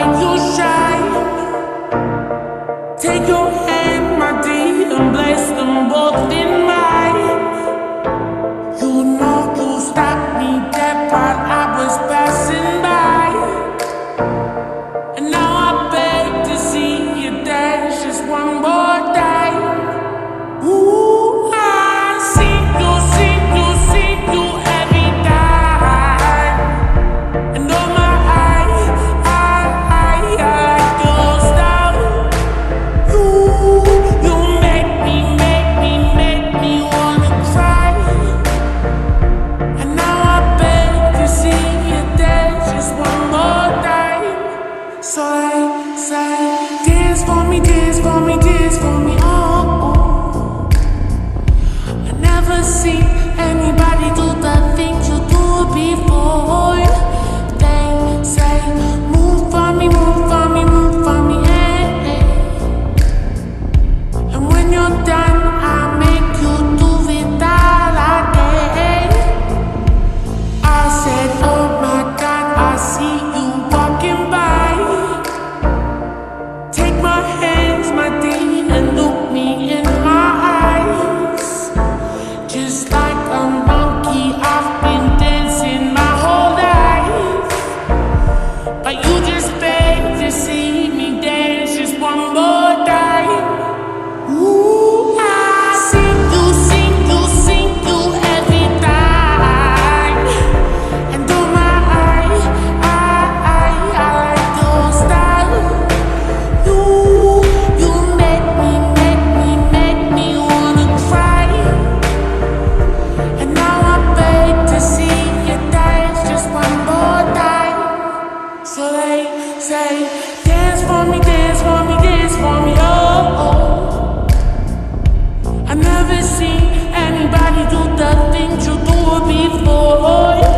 light you shine. Take your hand, my dear, and place them both in mine. You know you stopped me dead while I was passing by. And now I beg to see you dance just one more time. Ooh, I see you every time. And oh my eye, I like your style. You make me wanna cry. And now I beg to see you dance just one more time. So I say, dance for me, dance for me, dance for me, oh. I never seen anybody do the things you do before. They say, move for me, move for me, move for me, eh, eh. And when you're done, I make you do it all again. I said, oh my God, I see you walking by. Take my hands, my dear, and look me in my eyes. Just like a monkey, I've been dancing my whole life. But you just beg to see me dance just one more time. Ooh, I see you every time. And oh my eye, I like your style. You make me wanna cry. And now I beg to see you dance just one more time. So they say, dance for me, dance for me, dance for me, oh, oh. I never seen anybody do the things you do before.